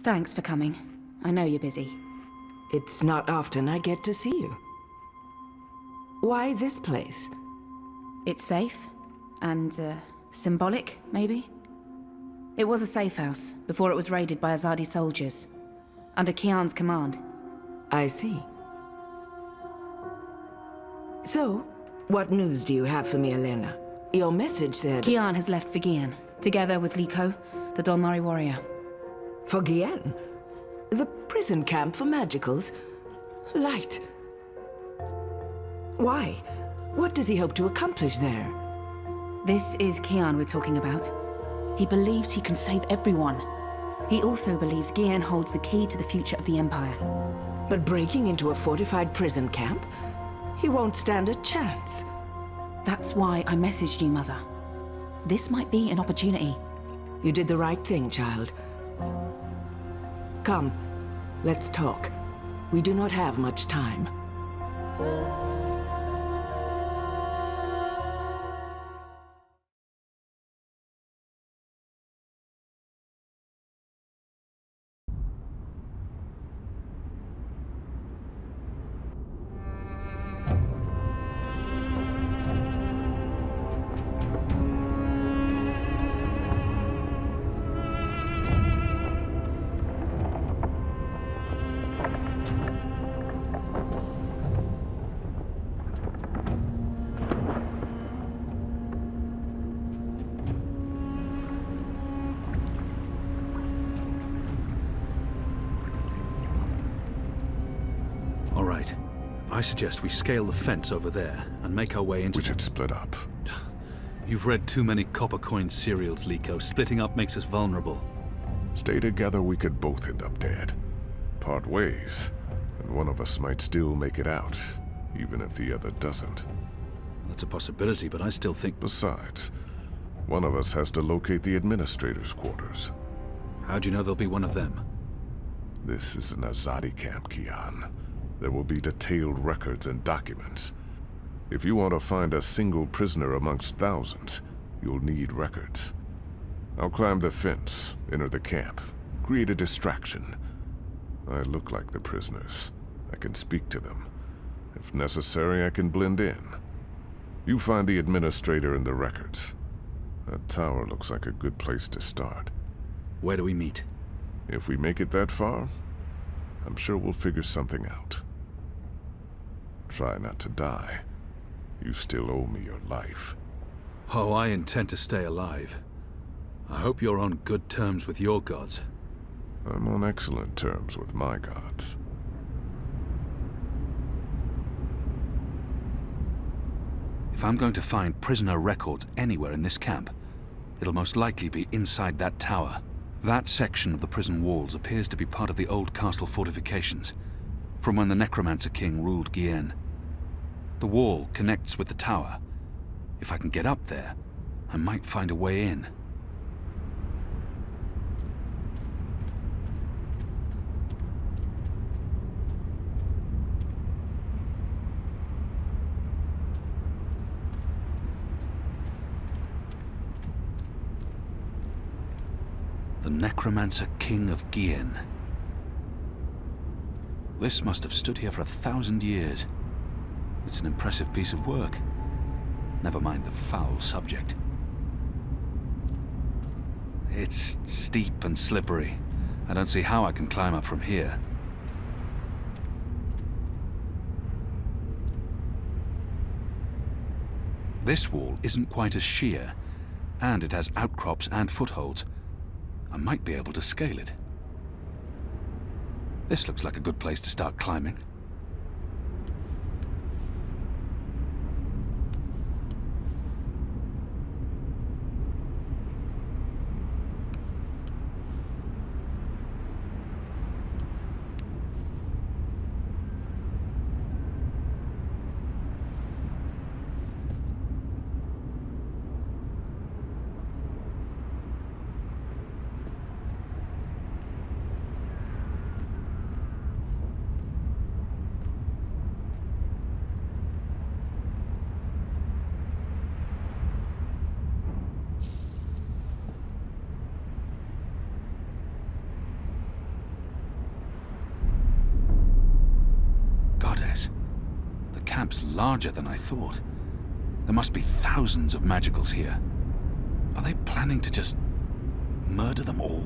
Thanks for coming. I know you're busy. It's not often I get to see you. Why this place? It's safe. And, symbolic, maybe? It was a safe house, before it was raided by Azadi soldiers. Under Kian's command. I see. So, what news do you have for me, Elena? Your message said... Kian has left for Kian, together with Liko, the Dolmari warrior. For Kian? The prison camp for magicals? Light. Why? What does he hope to accomplish there? This is Kian we're talking about. He believes he can save everyone. He also believes Kian holds the key to the future of the Empire. But breaking into a fortified prison camp? He won't stand a chance. That's why I messaged you, Mother. This might be an opportunity. You did the right thing, child. Come, let's talk. We do not have much time. I suggest we scale the fence over there and make our way into... We should split up. You've read too many copper coin serials, Liko. Splitting up makes us vulnerable. Stay together, we could both end up dead. Part ways, and one of us might still make it out, even if the other doesn't. That's a possibility, but I still think... Besides, one of us has to locate the administrator's quarters. How do you know there'll be one of them? This is an Azadi camp, Kian. There will be detailed records and documents. If you want to find a single prisoner amongst thousands, you'll need records. I'll climb the fence, enter the camp, create a distraction. I look like the prisoners. I can speak to them. If necessary, I can blend in. You find the administrator and the records. That tower looks like a good place to start. Where do we meet? If we make it that far, I'm sure we'll figure something out. Try not to die. You still owe me your life. Oh, I intend to stay alive. I hope you're on good terms with your gods. I'm on excellent terms with my gods. If I'm going to find prisoner records anywhere in this camp, it'll most likely be inside that tower. That section of the prison walls appears to be part of the old castle fortifications, from when the Necromancer King ruled Kian. The wall connects with the tower. If I can get up there, I might find a way in. The Necromancer King of Kian. This must have stood here for 1,000 years. It's an impressive piece of work. Never mind the foul subject. It's steep and slippery. I don't see how I can climb up from here. This wall isn't quite as sheer, and it has outcrops and footholds. I might be able to scale it. This looks like a good place to start climbing. Hades. The camp's larger than I thought. There must be thousands of magicals here. Are they planning to just murder them all?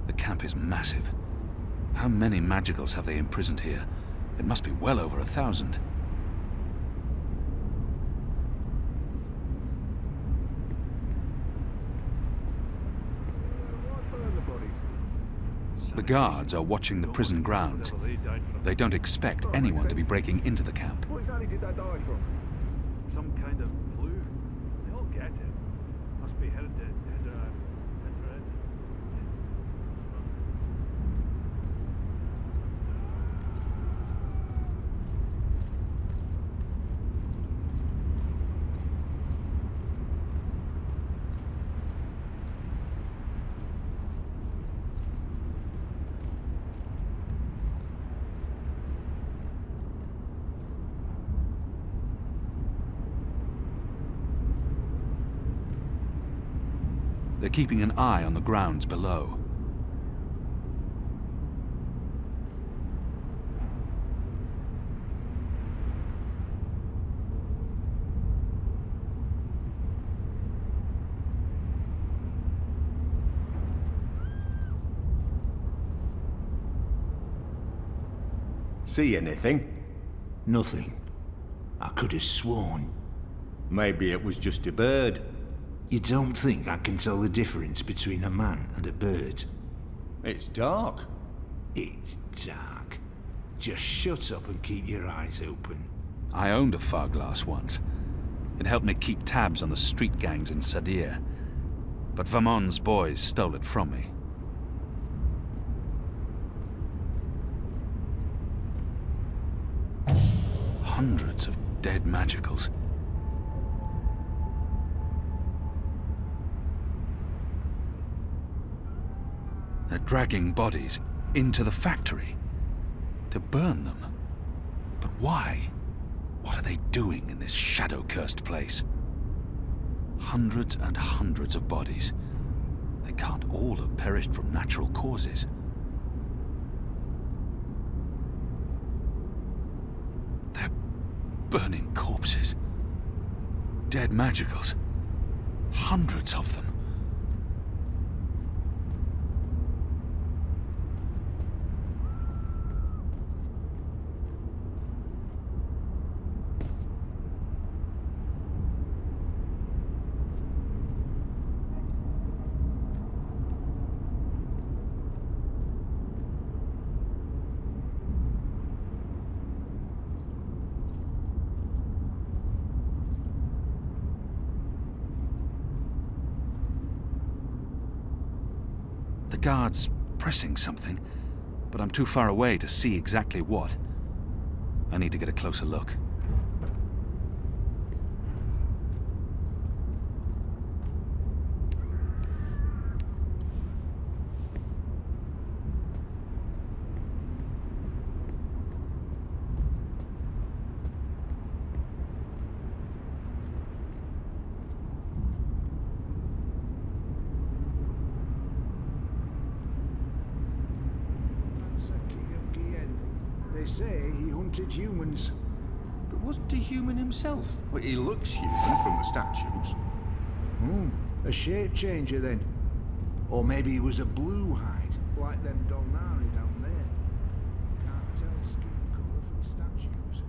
The camp is massive. How many magicals have they imprisoned here? It must be well over 1,000. The guards are watching the prison grounds. They don't expect anyone to be breaking into the camp. What exactly did that die from? Some kind of flu? They all get it. Must be hereditary. They're keeping an eye on the grounds below. See anything? Nothing. I could have sworn. Maybe it was just a bird. You don't think I can tell the difference between a man and a bird? It's dark. It's dark. Just shut up and keep your eyes open. I owned a far glass once. It helped me keep tabs on the street gangs in Sadir. But Vamon's boys stole it from me. Hundreds of dead magicals. They're dragging bodies into the factory to burn them. But why? What are they doing in this shadow-cursed place? Hundreds and hundreds of bodies. They can't all have perished from natural causes. They're burning corpses. Dead magicals. Hundreds of them. The guard's pressing something, but I'm too far away to see exactly what. I need to get a closer look. King of Kian. They say he hunted humans. But wasn't he human himself? Well, he looks human from the statues. A shape changer then. Or maybe he was a blue hide, like them Dolnari down there. Can't tell skin colour from statues.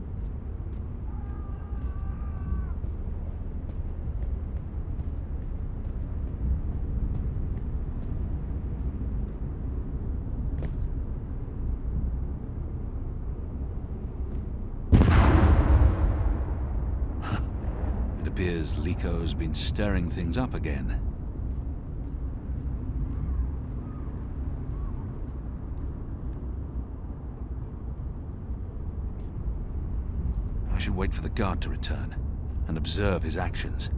It appears Liko's been stirring things up again. I should wait for the guard to return and observe his actions.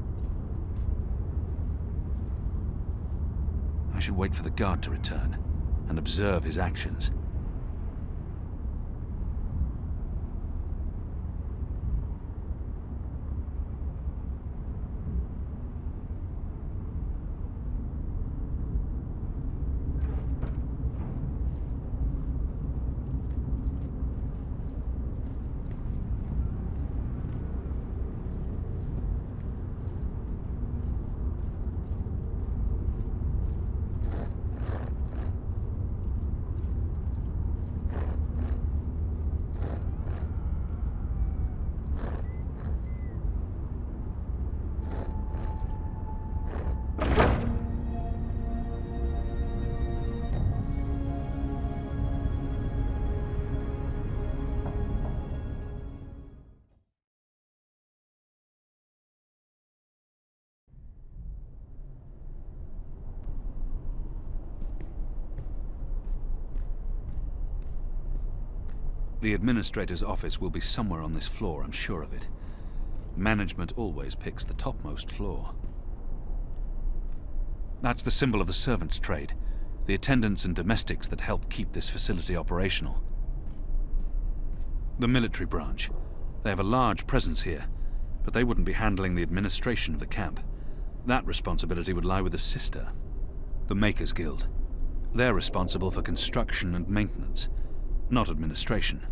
I should wait for the guard to return and observe his actions. The administrator's office will be somewhere on this floor, I'm sure of it. Management always picks the topmost floor. That's the symbol of the servants' trade, the attendants and domestics that help keep this facility operational. The military branch. They have a large presence here, but they wouldn't be handling the administration of the camp. That responsibility would lie with the sister, the Makers Guild. They're responsible for construction and maintenance, not administration.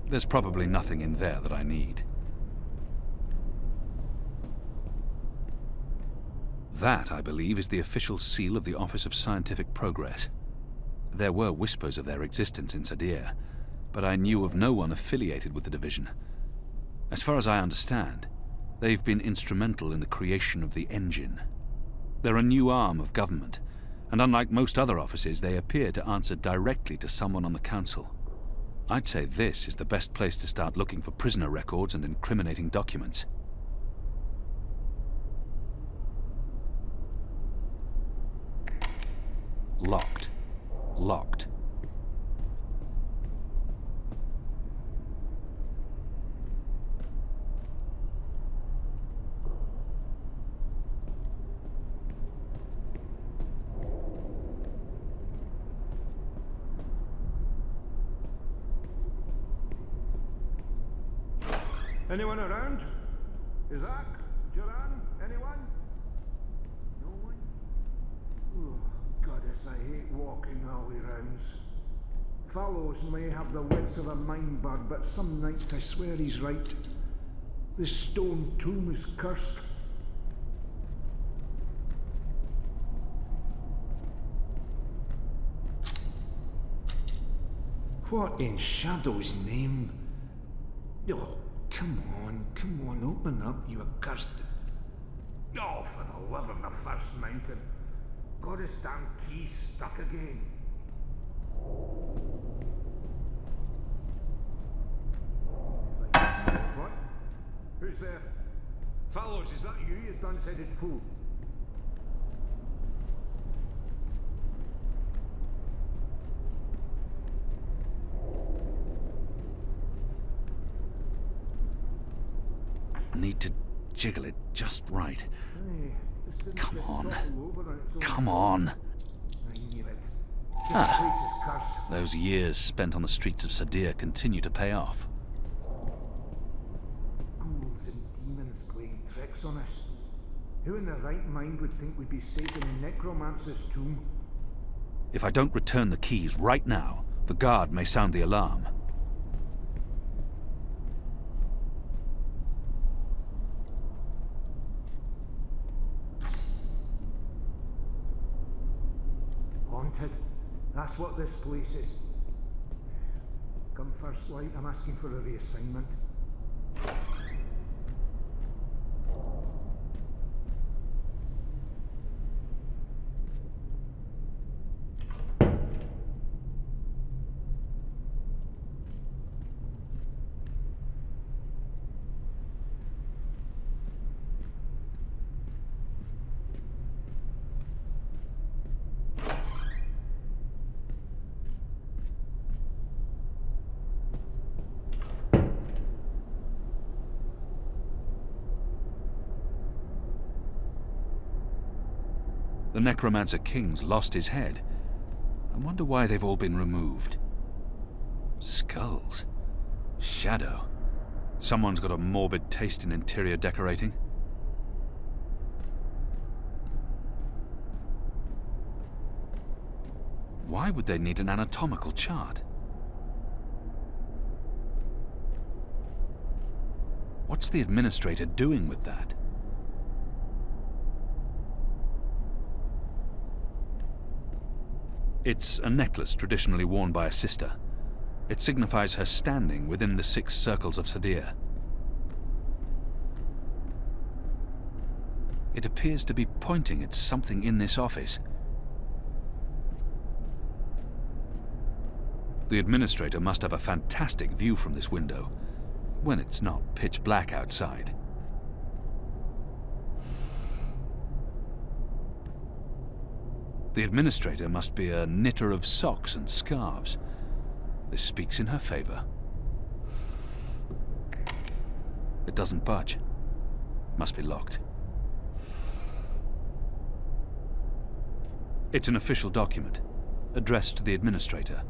There's probably nothing in there that I need. That, I believe, is the official seal of the Office of Scientific Progress. There were whispers of their existence in Sadir, but I knew of no one affiliated with the division. As far as I understand, they've been instrumental in the creation of the engine. They're a new arm of government, and unlike most other offices, they appear to answer directly to someone on the council. I'd say this is the best place to start looking for prisoner records and incriminating documents. Locked. Locked. Anyone around? Isaac? Joran? Anyone? No one? Oh, goddess, I hate walking alley rounds. Fallows may have the wits of a mine bird, but some nights I swear he's right. This stone tomb is cursed. What in Shadow's name? Oh, come on, open up, you accursed... Oh, for the love of the first mountain. Got his damn key stuck again. What? Who's there? Fallows, is that you, you dun-headed fool? Need to jiggle it just right. Hey, Come on. Come on. on. I knew it. This place is cursed. Those years spent on the streets of Sadir continue to pay off. Ghouls and demons playing tricks on us. Who in their right mind would think we'd be safe in a necromancer's tomb? If I don't return the keys right now, the guard may sound the alarm. Haunted. That's what this place is. Come first light, I'm asking for a reassignment. The Necromancer King's lost his head. I wonder why they've all been removed. Skulls. Shadow. Someone's got a morbid taste in interior decorating. Why would they need an anatomical chart? What's the administrator doing with that? It's a necklace traditionally worn by a sister. It signifies her standing within the 6 circles of Sadir. It appears to be pointing at something in this office. The administrator must have a fantastic view from this window, when it's not pitch black outside. The administrator must be a knitter of socks and scarves. This speaks in her favor. It doesn't budge. Must be locked. It's an official document, addressed to the administrator.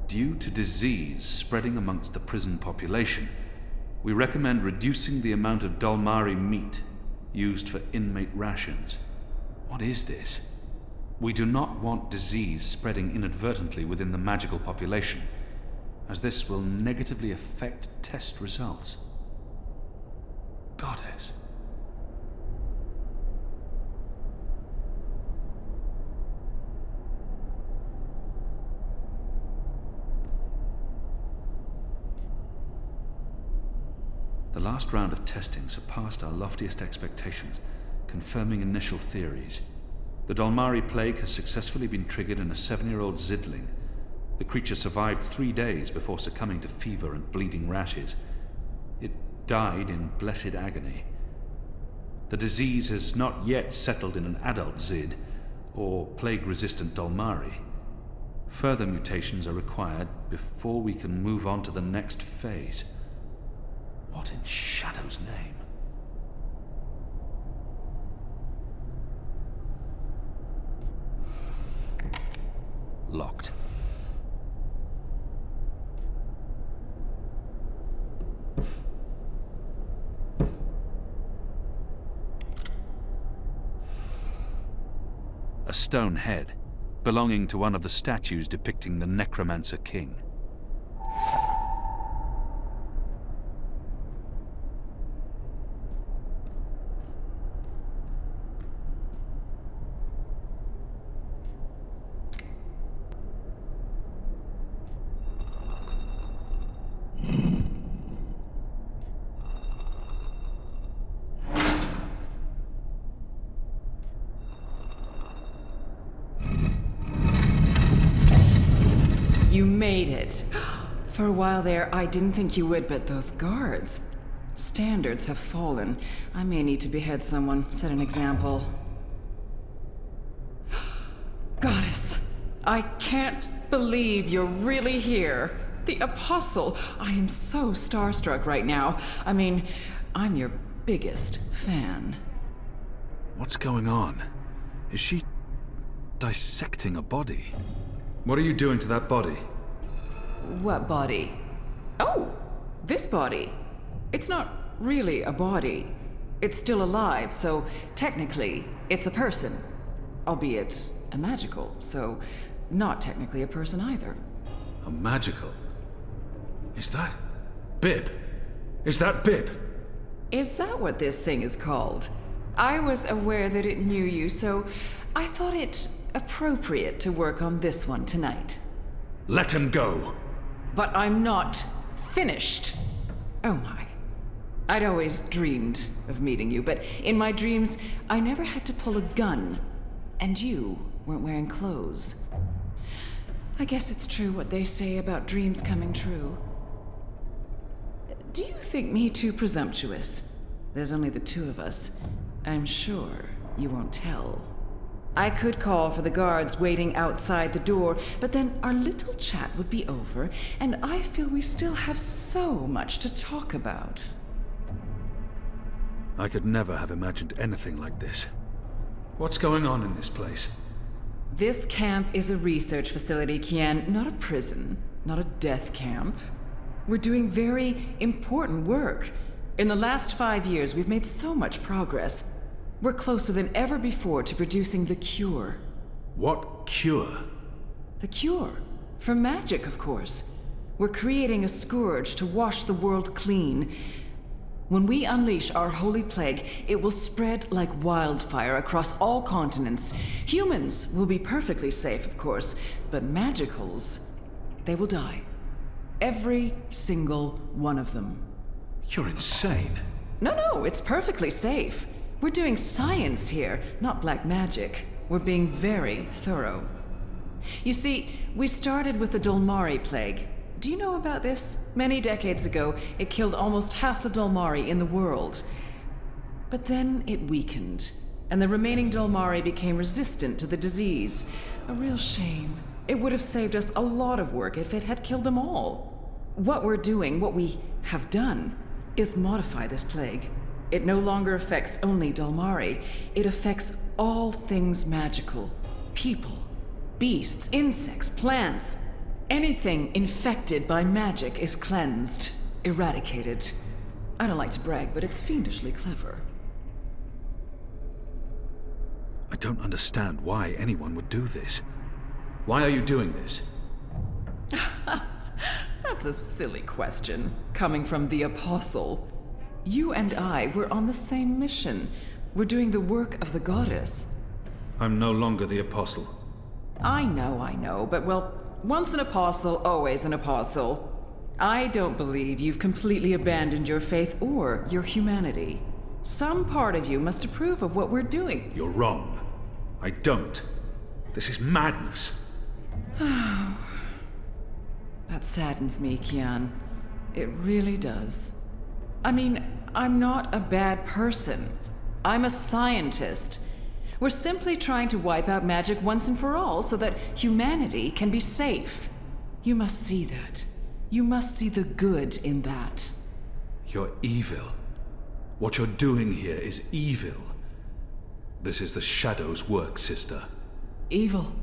Due to disease spreading amongst the prison population, we recommend reducing the amount of Dalmari meat used for inmate rations. What is this? We do not want disease spreading inadvertently within the magical population, as this will negatively affect test results. Goddess. The last round of testing surpassed our loftiest expectations, confirming initial theories. The Dalmari plague has successfully been triggered in a 7-year-old Zidling. The creature survived 3 days before succumbing to fever and bleeding rashes. It died in blessed agony. The disease has not yet settled in an adult Zid, or plague-resistant Dalmari. Further mutations are required before we can move on to the next phase. What in Shadow's name? Locked. A stone head, belonging to one of the statues depicting the Necromancer King. You made it. For a while there, I didn't think you would, but those guards. Standards have fallen. I may need to behead someone, set an example. Goddess, I can't believe you're really here. The Apostle. I am so starstruck right now. I mean, I'm your biggest fan. What's going on? Is she dissecting a body? What are you doing to that body? What body? Oh, this body. It's not really a body. It's still alive, so technically, it's a person. Albeit a magical, so not technically a person either. A magical? Is that Bib? Is that Bib? Is that what this thing is called? I was aware that it knew you, so I thought it appropriate to work on this one tonight. Let him go! But I'm not finished. Oh my. I'd always dreamed of meeting you, but in my dreams, I never had to pull a gun. And you weren't wearing clothes. I guess it's true what they say about dreams coming true. Do you think me too presumptuous? There's only the two of us. I'm sure you won't tell. I could call for the guards waiting outside the door, but then our little chat would be over, and I feel we still have so much to talk about. I could never have imagined anything like this. What's going on in this place? This camp is a research facility, Kian, not a prison, not a death camp. We're doing very important work. In the last 5 years, we've made so much progress. We're closer than ever before to producing the cure. What cure? The cure. For magic, of course. We're creating a scourge to wash the world clean. When we unleash our holy plague, it will spread like wildfire across all continents. Humans will be perfectly safe, of course, but magicals, they will die. Every single one of them. You're insane. No, it's perfectly safe. We're doing science here, not black magic. We're being very thorough. You see, we started with the Dalmari plague. Do you know about this? Many decades ago, it killed almost half the Dalmari in the world. But then it weakened, and the remaining Dolmari became resistant to the disease. A real shame. It would have saved us a lot of work if it had killed them all. What we're doing, what we have done, is modify this plague. It no longer affects only Dolmari. It affects all things magical. People, beasts, insects, plants. Anything infected by magic is cleansed, eradicated. I don't like to brag, but it's fiendishly clever. I don't understand why anyone would do this. Why are you doing this? That's a silly question, coming from the Apostle. You and I were on the same mission. We're doing the work of the goddess. I'm no longer the Apostle. I know, but well, once an apostle, always an apostle. I don't believe you've completely abandoned your faith or your humanity. Some part of you must approve of what we're doing. You're wrong. I don't. This is madness. That saddens me, Kian. It really does. I mean, I'm not a bad person. I'm a scientist. We're simply trying to wipe out magic once and for all so that humanity can be safe. You must see that. You must see the good in that. You're evil. What you're doing here is evil. This is the Shadow's work, sister. Evil.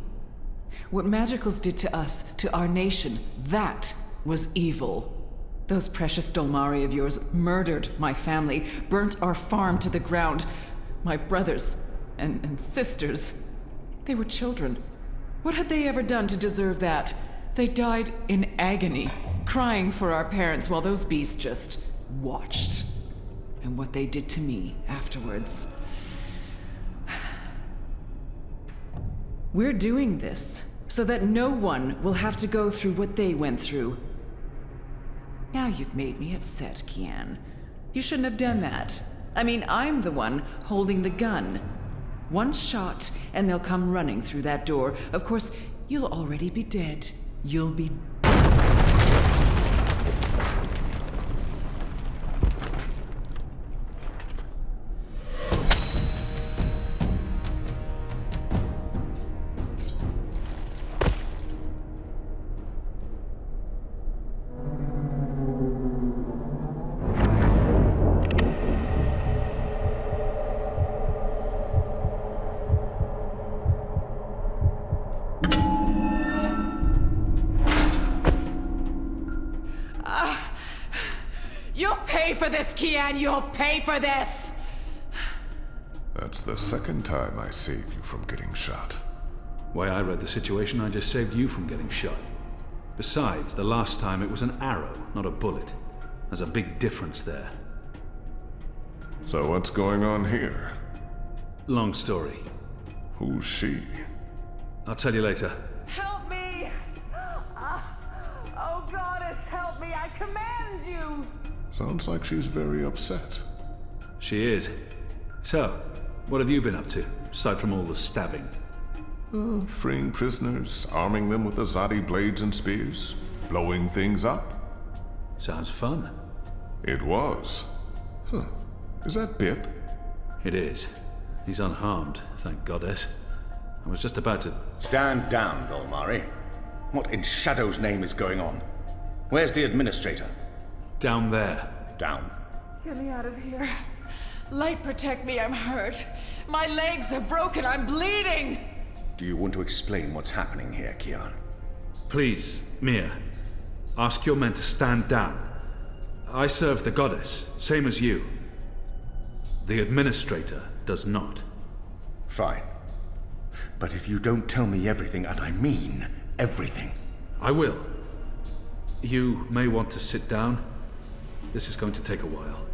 What magicals did to us, to our nation, that was evil. Those precious Dolmari of yours murdered my family, burnt our farm to the ground. My brothers and sisters. They were children. What had they ever done to deserve that? They died in agony, crying for our parents while those beasts just watched. And what they did to me afterwards. We're doing this so that no one will have to go through what they went through. Now you've made me upset, Kian. You shouldn't have done that. I mean, I'm the one holding the gun. One shot, and they'll come running through that door. Of course, you'll already be dead. You'll be... You'll pay for this, Kian! You'll pay for this! That's the second time I saved you from getting shot. Way I read the situation, I just saved you from getting shot. Besides, the last time it was an arrow, not a bullet. There's a big difference there. So what's going on here? Long story. Who's she? I'll tell you later. Help me! Oh, goddess, help me! I command you! Sounds like she's very upset. She is. So, what have you been up to, aside from all the stabbing? Freeing prisoners, arming them with Azadi blades and spears, blowing things up. Sounds fun. It was. Huh. Is that Bip? It is. He's unharmed, thank goddess. I was just about to... Stand down, Dolmari. What in Shadow's name is going on? Where's the administrator? Down there. Down. Get me out of here. Light, protect me, I'm hurt. My legs are broken, I'm bleeding! Do you want to explain what's happening here, Kian? Please, Mia. Ask your men to stand down. I serve the goddess, same as you. The administrator does not. Fine. But if you don't tell me everything, and I mean everything... I will. You may want to sit down. This is going to take a while.